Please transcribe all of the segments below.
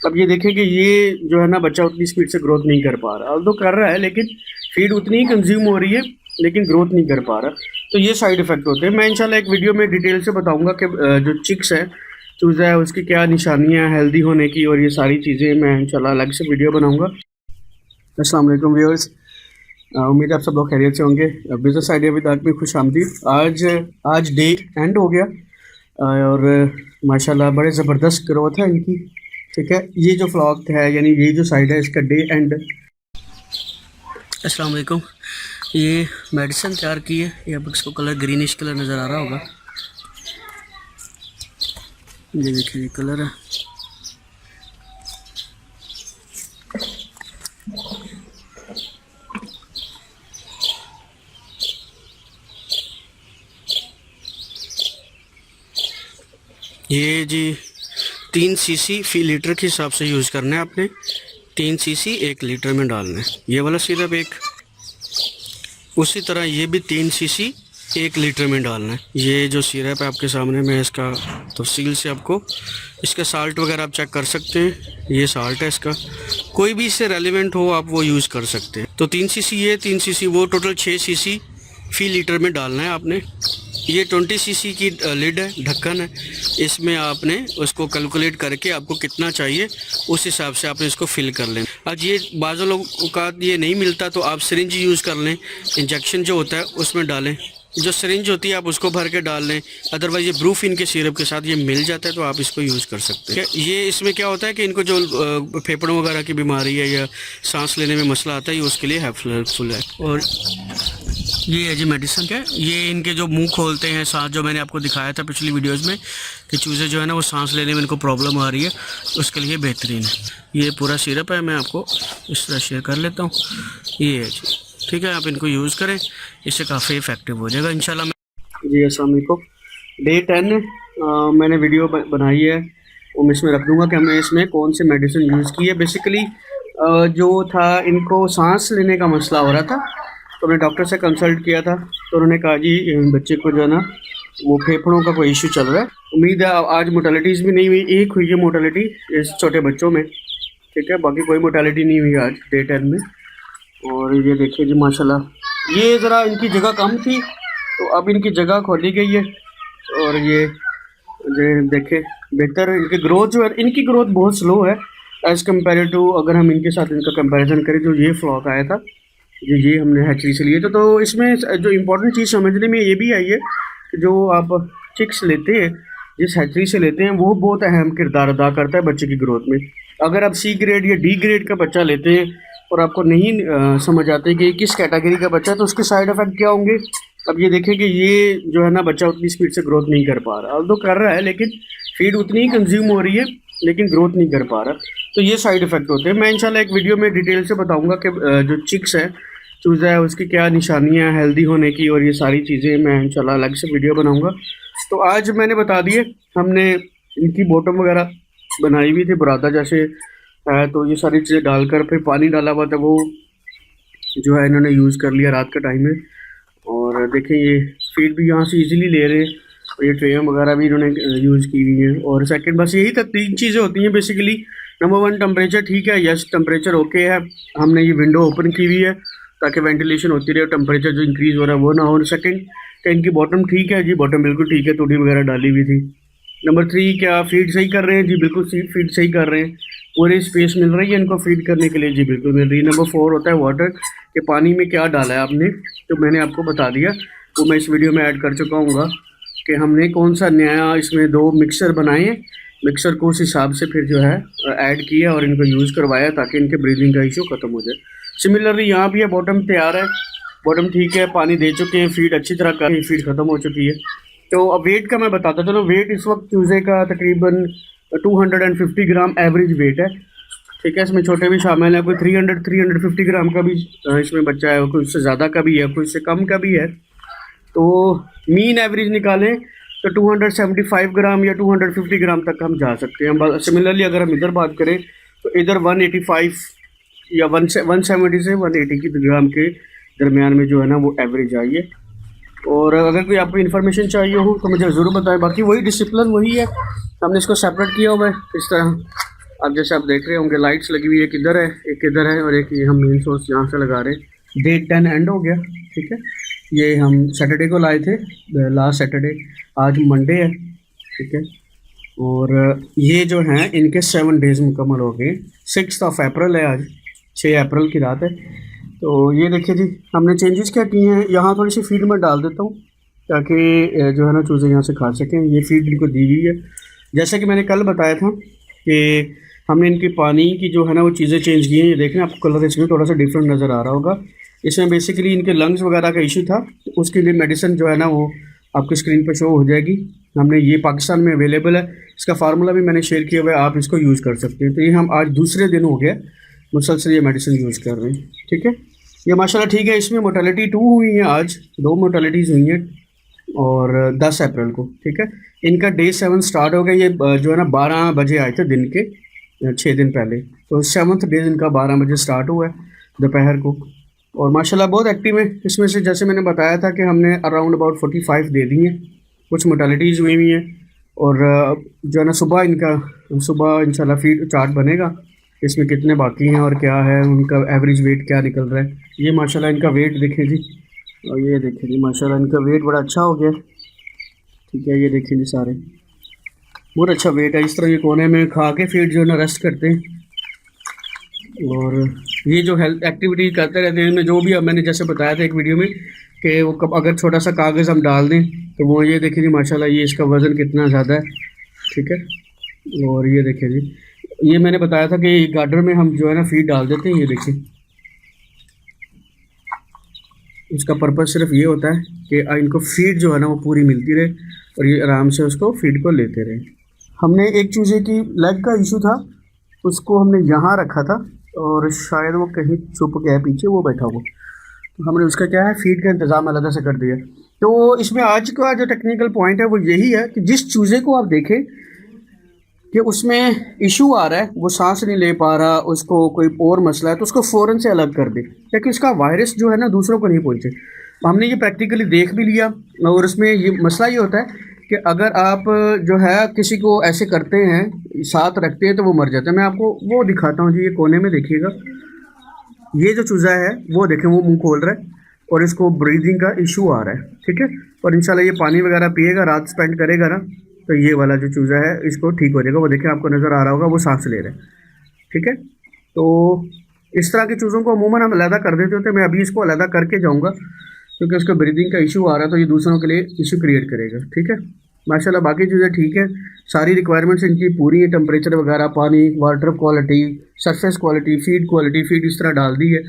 अब ये देखें कि ये जो है ना बच्चा उतनी स्पीड से ग्रोथ नहीं कर पा रहा, अब तो कर रहा है लेकिन फीड उतनी ही कंज्यूम हो रही है लेकिन ग्रोथ नहीं कर पा रहा। तो ये साइड इफ़ेक्ट होते हैं। मैं इंशाल्लाह एक वीडियो में डिटेल से बताऊंगा कि जो चिक्स है, चूज़ा है, उसकी क्या निशानियां हेल्दी होने की, और ये सारी चीज़ें मैं इंशाल्लाह अलग से वीडियो बनाऊंगा। अस्सलाम वालेकुम व्यूअर्स, उम्मीद है आप सब लोग खैरियत से होंगे। बिज़नेस आइडिया विद आदमी खुश आमदीद। आज डे एंड हो गया और माशाल्लाह बड़े ज़बरदस्त ग्रोथ है इनकी। ठीक है, ये जो फ्लॉक है यानी ये जो साइड है इसका डे एंड। अस्सलाम वालेकुम, ये मेडिसिन तैयार की है, ये अब इसको कलर ग्रीनिश कलर नज़र आ रहा होगा। ये देखिए ये कलर है। ये जी 3 सीसी फी लीटर के हिसाब से यूज़ करना है आपने। 3 सीसी 1 लीटर में डालना है। ये वाला सिरप एक, उसी तरह ये भी 3 सीसी 1 लीटर में डालना है। ये जो सिरप है आपके सामने, मैं इसका तफसील से आपको इसका साल्ट वगैरह आप चेक कर सकते हैं। ये साल्ट है इसका, कोई भी इससे रेलिवेंट हो आप वो यूज़ कर सकते हैं। तो 3 सीसी ये, 3 सीसी वो, टोटल 6 सीसी फी लीटर में डालना है आपने। ये 20 सीसी की लिड है, ढक्कन है। इसमें आपने उसको कैलकुलेट करके आपको कितना चाहिए उस हिसाब से आपने इसको फिल कर लें। आज ये बाज़ लोगों का ये नहीं मिलता तो आप सिरिंज यूज़ कर लें, इंजेक्शन जो होता है उसमें डालें। जो सिरिंज होती है आप उसको भर के डाल लें, अदरवाइज़ ये ब्रूफिन के सिरप के साथ ये मिल जाता है तो आप इसको यूज़ कर सकते हैं। ये इसमें क्या होता है कि इनको जो फेफड़ों वगैरह की बीमारी है या सांस लेने में मसला आता है, ये उसके लिए हेल्पफुल है। और ये है जी मेडिसिन क्या, ये इनके जो मुंह खोलते हैं सांस, जो मैंने आपको दिखाया था पिछली वीडियोस में कि चूज़े जो है ना वो सांस लेने में इनको प्रॉब्लम आ रही है, उसके लिए बेहतरीन है। ये पूरा सिरप है, मैं आपको इस तरह शेयर कर लेता हूँ। ये है जी, ठीक है, आप इनको यूज़ करें, इससे काफ़ी इफ़ेक्टिव हो जाएगा इंशाल्लाह। जी अस्सलाम वालेकुम, डे 10 मैंने वीडियो बनाई है, वो मैं इसमें रख दूँगा कि हमने इसमें कौन से मेडिसिन यूज़ की है। बेसिकली जो था, इनको सांस लेने का मसला हो रहा था तो मैंने डॉक्टर से कंसल्ट किया था, तो उन्होंने कहा जी बच्चे को जो है ना वो फेफड़ों का कोई इशू चल रहा है। उम्मीद है आज मोर्टेलिटीज़ भी नहीं हुई, एक हुई है मोर्टेलिटी इस छोटे बच्चों में, ठीक है, बाकी कोई मोर्टेलिटी नहीं हुई आज डे 10 में। और ये देखिए जी माशाल्लाह, ये ज़रा इनकी जगह कम थी तो अब इनकी जगह खोली गई है। और ये देखें बेहतर इनकी ग्रोथ जो है, इनकी ग्रोथ बहुत स्लो है एज़ कम्पेयर टू, अगर हम इनके साथ इनका कंपैरिजन करें जो ये फ्लॉक आया था, ये हमने हैचरी से लिए। तो इसमें जो इम्पोर्टेंट चीज़ समझने में ये भी आई है कि जो आप चिक्स लेते हैं, जिस हैचरी से लेते हैं, वो बहुत अहम किरदार अदा करता है बच्चे की ग्रोथ में। अगर आप C ग्रेड या D ग्रेड का बच्चा लेते हैं और आपको नहीं समझ आते कि किस कैटेगरी का बच्चा है तो उसके साइड इफ़ेक्ट क्या होंगे। अब ये देखें कि ये जो है ना बच्चा उतनी स्पीड से ग्रोथ नहीं कर पा रहा, अब तो कर रहा है लेकिन फीड उतनी ही कंज्यूम हो रही है लेकिन ग्रोथ नहीं कर पा रहा। तो ये साइड इफ़ेक्ट होते हैं। मैं इंशाल्लाह एक वीडियो में डिटेल से बताऊंगा कि जो चिक्स है, चूज़ा है, उसकी क्या निशानियां हेल्दी होने की, और ये सारी चीज़ें मैं इंशाल्लाह अलग से वीडियो बनाऊंगा। तो आज मैंने बता दिए, हमने इनकी बॉटम वगैरह बनाई हुई थी बुरादा जैसे है, तो ये सारी चीज़ें डालकर फिर पानी डाला हुआ था, वो जो है इन्होंने यूज़ कर लिया रात के टाइम में। और देखें ये फीड भी यहाँ से ईज़िली ले रहे हैं, और ये ट्रे वगैरह भी इन्होंने यूज़ की हुई है। और सेकंड बस यही तक 3 चीज़ें होती हैं बेसिकली। नंबर 1 टेम्परेचर ठीक है, यस टेम्परेचर ओके है, हमने ये विंडो ओपन की हुई है ताकि वेंटिलेशन होती रहे, टेम्परेचर जो इंक्रीज़ हो रहा है वो ना हो। सेकंड क्या इनकी बॉटम ठीक है जी, बॉटम बिल्कुल ठीक है, तूड़ी वगैरह डाली हुई थी। नंबर 3 क्या फीड सही कर रहे हैं जी, बिल्कुल फीड सही कर रहे हैं, पूरी स्पेस मिल रही है इनको फीड करने के लिए जी, बिल्कुल मिल रही है। नंबर 4 होता है वाटर, कि पानी में क्या डाला है आपने, तो मैंने आपको बता दिया, वो मैं इस वीडियो में ऐड कर चुका हूँ कि हमने कौन सा नया इसमें 2 मिक्सर बनाए हैं, मिक्सर को उस हिसाब से फिर जो है ऐड किया और इनको यूज़ करवाया ताकि इनके ब्रीदिंग का इशू ख़त्म हो जाए। सिमिलरली यहाँ भी है, बॉटम तैयार है, बॉटम ठीक है, पानी दे चुके हैं, फीड अच्छी तरह का, फीड ख़त्म हो चुकी है। तो अब वेट का मैं बताता चलो, वेट इस वक्त चूज़े का तकरीबन 250 ग्राम एवरेज वेट है, ठीक है। इसमें छोटे भी शामिल हैं, कोई 350 ग्राम का भी इसमें बच्चा है, कोई उससे ज़्यादा का भी है, कोई उससे कम का भी है। तो मीन एवरेज निकालें तो 275 ग्राम या 250 ग्राम तक हम जा सकते हैं। सिमिलरली अगर हम इधर बात करें तो इधर 185 या 170 से 180 की ग्राम के दरमियान में जो है ना वो एवरेज आई है। और अगर कोई आपको इन्फॉर्मेशन चाहिए हो तो मुझे ज़रूर बताएं। बाकी वही डिसिप्लिन वही है, हमने इसको सेपरेट किया हुआ है इस तरह, अब जैसे आप देख रहे होंगे लाइट्स लगी हुई है, किधर है, एक किधर है और एक ये हम मेन सोर्स यहाँ से लगा रहे हैं। डे 10 एंड हो गया, ठीक है। ये हम सैटरडे को लाए थे, लास्ट सैटरडे, आज मंडे है, ठीक है। और ये जो हैं इनके 7 डेज़ मुकम्मल हो गए। 6 अप्रैल है आज, 6 अप्रैल की रात है। तो ये देखिए जी, हमने चेंजेस क्या किए हैं, यहाँ थोड़ी सी फीड में डाल देता हूँ ताकि जो है ना चूज़े यहाँ से खा सकें। ये फीड इनको दी हुई है, जैसा कि मैंने कल बताया था कि हमने इनकी पानी की जो है ना वो चीज़ें चेंज की हैं। ये देखें, आपको कलर इसमें थोड़ा सा डिफरेंट नज़र आ रहा होगा। इसमें बेसिकली इनके लंग्स वगैरह का इशू था, तो उसके लिए मेडिसिन जो है ना वो आपकी स्क्रीन पर शो हो जाएगी। हमने ये पाकिस्तान में अवेलेबल है, इसका फार्मूला भी मैंने शेयर किया हुआ है, आप इसको यूज़ कर सकते हैं। तो ये हम आज दूसरे दिन हो गया मुसलसल ये मेडिसिन यूज़ कर रहे हैं, ठीक है। ये माशाल्लाह ठीक है। इसमें मोर्टेलिटी 2 हुई है, आज 2 मोर्टेलिटीज़ हुई हैं और 10 अप्रैल को, ठीक है। इनका डे 7 स्टार्ट हो गया। ये जो है ना 12 बजे आए थे दिन के, 6 दिन पहले। तो 7th डे इनका 12 बजे स्टार्ट हुआ है दोपहर को, और माशाल्लाह बहुत एक्टिव है। इसमें से जैसे मैंने बताया था कि हमने अराउंड अबाउट 45 दे दी हैं, कुछ मोर्टेलिटीज़ हुई हुई हैं। और जो है ना सुबह इंशाल्लाह फीड चार्ट बनेगा, इसमें कितने बाकी हैं और क्या है, उनका एवरेज वेट क्या निकल रहा है। ये माशाल्लाह इनका वेट देखें जी, और ये देखें जी माशाल्लाह इनका वेट बड़ा अच्छा हो गया, ठीक है। ये देखें जी, सारे बहुत अच्छा वेट है। इस तरह ये कोने में खा के फीड जो है ना रेस्ट करते हैं, और ये जो हेल्थ एक्टिविटी करते रहते हैं इनमें, जो भी अब मैंने जैसे बताया था एक वीडियो में कि वो कब अगर छोटा सा कागज़ हम डाल दें तो वो ये देखिए जी माशाल्लाह ये इसका वज़न कितना ज़्यादा है, ठीक है। और ये देखिए जी, ये मैंने बताया था कि गार्डर में हम जो है ना फीड डाल देते हैं। ये देखिए, उसका पर्पज़ सिर्फ ये होता है कि इनको फीड जो है ना वो पूरी मिलती रहे और ये आराम से उसको फीड को लेते रहे। हमने एक चूज़े की लेग का इशू था, उसको हमने यहाँ रखा था और शायद वो कहीं छुप गया पीछे, वो बैठा हुआ, तो हमने उसका क्या है फीड का इंतज़ाम अलग से कर दिया। तो इसमें आज का जो टेक्निकल पॉइंट है वो यही है कि जिस चूज़े को आप देखें कि उसमें इशू आ रहा है, वो सांस नहीं ले पा रहा, उसको कोई और मसला है, तो उसको फ़ौरन से अलग कर दे ताकि उसका वायरस जो है ना दूसरों को नहीं पहुँचे। हमने ये प्रैक्टिकली देख भी लिया, और उसमें ये मसला ये होता है कि अगर आप जो है किसी को ऐसे करते हैं, साथ रखते हैं, तो वो मर जाता है। मैं आपको वो दिखाता हूँ जी, ये कोने में देखिएगा, ये जो चूज़ा है वो देखें, वो मुंह खोल रहा है और इसको ब्रीदिंग का इशू आ रहा है, ठीक है। और इंशाल्लाह ये पानी वगैरह पिएगा, रात स्पेंड करेगा ना, तो ये वाला जो चूज़ा है इसको ठीक हो जाएगा। वो देखें, आपको नज़र आ रहा होगा वो सांस ले रहा है, ठीक है। तो इस तरह के चूज़ों को अमूमन हम अलहदा कर देते होते हैं। मैं अभी इसको अलहदा करके जाऊँगा क्योंकि उसका ब्रीदिंग का इशू आ रहा है, तो ये दूसरों के लिए इशू क्रिएट करेगा, ठीक है। माशाल्लाह बाकी चीज़ें ठीक है, सारी रिक्वायरमेंट्स इनकी पूरी है, टेम्परेचर वगैरह, पानी, water quality, surface quality, feed इस तरह डाल दी है।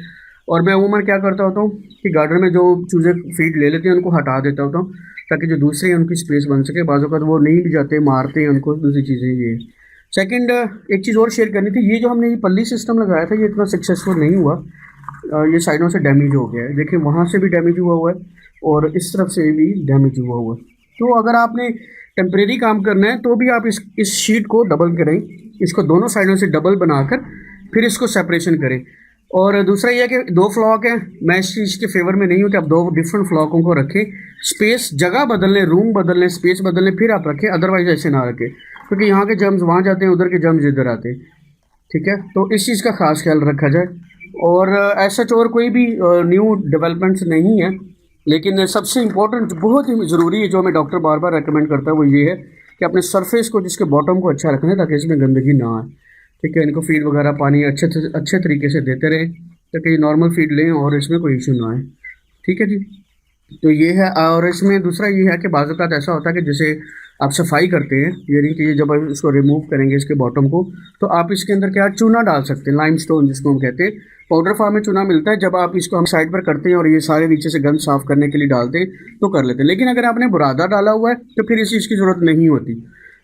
और मैं अमूमन क्या करता होता हूँ कि गार्डन में जो चूज़े फीड ले लेते हैं उनको हटा देता होता हूँ ताकि जो दूसरी है उनकी स्पेस बन सके। बाज़ों का तो वो नहीं भी जाते, मारते हैं उनको, दूसरी चीज़ें ये। सेकंड एक चीज़ और शेयर करनी थी, ये जो हमने ये पल्ली सिस्टम लगाया था ये इतना सक्सेसफुल नहीं हुआ, ये साइडों से डैमेज हो गया है। देखिए वहाँ से भी डैमेज हुआ है और इस तरफ से भी डैमेज हुआ है। तो अगर आपने टेम्परेरी काम करना है तो भी आप इस शीट को डबल करें, इसको दोनों साइडों से डबल बनाकर फिर इसको सेपरेशन करें। और दूसरा ये है कि 2 फ्लॉक हैं, मैं इस चीज़ के फेवर में नहीं हूँ कि आप 2 डिफरेंट फ्लॉकों को रखें। स्पेस, जगह बदल लें, रूम बदल लें, स्पेस बदल लें, फिर आप रखें, अदरवाइज ऐसे ना रखें क्योंकि यहाँ के जर्म्स वहाँ जाते हैं, उधर के जर्म्स इधर आते हैं, ठीक है। तो इस चीज़ का खास ख्याल रखा जाए। और ऐसा और कोई भी न्यू डेवलपमेंट्स नहीं है, लेकिन सबसे इम्पोर्टेंट बहुत ही ज़रूरी है जो हमें डॉक्टर बार बार रेकमेंड करता है वो ये है कि अपने सरफेस को, जिसके बॉटम को अच्छा रखना है ताकि इसमें गंदगी ना आए, ठीक है। इनको फीड वगैरह पानी अच्छे तरीके से देते रहें ताकि नॉर्मल फीड लें और इसमें कोई इशू ना आए, ठीक है जी। तो ये है। और इसमें दूसरा ये है कि बाज़ औक़ात ऐसा होता है कि जैसे आप सफाई करते हैं, ये नहीं कि ये जब आप इसको रिमूव करेंगे इसके बॉटम को, तो आप इसके अंदर क्या चूना डाल सकते हैं, लाइमस्टोन जिसको हम कहते हैं। पाउडर फॉर्म में चूना मिलता है, जब आप इसको हम साइड पर करते हैं और ये सारे नीचे से गंद साफ़ करने के लिए डालते हैं तो कर लेते हैं। लेकिन अगर आपने बुरादा डाला हुआ है तो फिर इस चीज़ की ज़रूरत नहीं होती।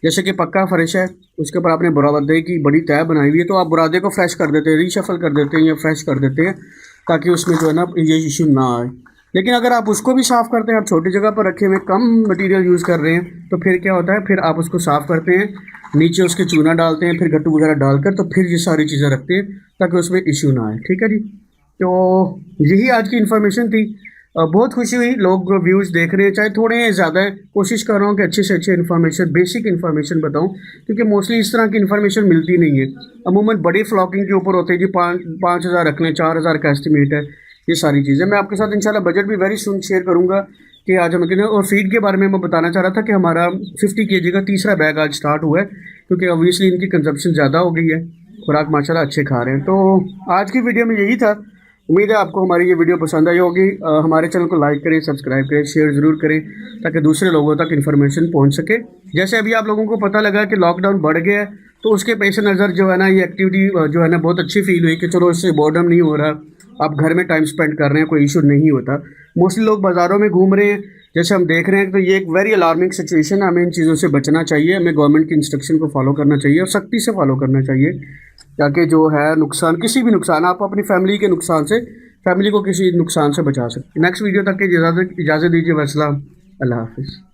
जैसे कि पक्का फर्श है, उसके ऊपर आपने बुरादे की बड़ी तय बनाई हुई है, तो आप बुरादे को फ्रेश कर देते हैं, रीशफल कर देते हैं या फ्रेश कर देते हैं ताकि उसमें जो है ना ये इशू ना आए। लेकिन अगर आप उसको भी साफ़ करते हैं, आप छोटी जगह पर रखे हुए कम मटेरियल यूज़ कर रहे हैं, तो फिर क्या होता है, फिर आप उसको साफ़ करते हैं, नीचे उसके चूना डालते हैं, फिर गट्टू वगैरह डालकर, तो फिर ये सारी चीज़ें रखते हैं ताकि उसमें इशू ना आए, ठीक है जी। तो यही आज की इन्फॉर्मेशन थी। बहुत खुशी हुई, लोग व्यूज़ देख रहे हैं, चाहे थोड़े हैं ज़्यादा है। कोशिश कर रहा हूँ कि अच्छे से अच्छे इन्फॉर्मेशन, बेसिक इन्फॉर्मेशन बताऊँ, क्योंकि मोस्टली इस तरह की इन्फॉर्मेशन मिलती नहीं है। अमूमन बड़ी फ्लॉकिंग के ऊपर होते हैं जी, 5,000 रख लें, 4,000 का एस्टिमेट है, ये सारी चीज़ें। मैं आपके साथ इंशाल्लाह बजट भी वेरी सुन शेयर करूँगा कि आज हम कितने। और फीड के बारे में मैं बताना चाह रहा था कि हमारा 50 kg का तीसरा बैग आज स्टार्ट हुआ है, क्योंकि ऑब्वियसली इनकी कंजप्शन ज़्यादा हो गई है, खुराक माशाल्लाह अच्छे खा रहे हैं। तो आज की वीडियो में यही था। उम्मीद है आपको हमारी ये वीडियो पसंद आई होगी। हमारे चैनल को लाइक करें, सब्सक्राइब करें, शेयर ज़रूर करें, ताकि दूसरे लोगों तक इन्फॉर्मेशन पहुंच सके। जैसे अभी आप लोगों को पता लगा कि लॉकडाउन बढ़ गया है, तो उसके पेश नज़र जो है ना, ये एक्टिविटी जो है ना बहुत अच्छी फील हुई कि चलो इससे बोर्डम नहीं हो रहा, आप घर में टाइम स्पेंड कर रहे हैं, कोई इशू नहीं होता। मोस्टली लोग बाज़ारों में घूम रहे हैं, जैसे हम देख रहे हैं, तो ये एक वेरी अलार्मिंग सिचुएशन है। हमें इन चीज़ों से बचना चाहिए, हमें गवर्नमेंट की इंस्ट्रक्शन को फॉलो करना चाहिए और सख्ती से फॉलो करना चाहिए, ताकि जो है नुकसान, किसी भी नुकसान, आप अपनी फैमिली के नुकसान से, फैमिली को किसी नुकसान से बचा सकते। नेक्स्ट वीडियो तक की इजाज़त दीजिए। वस्सलाम, अल्लाह हाफिज़।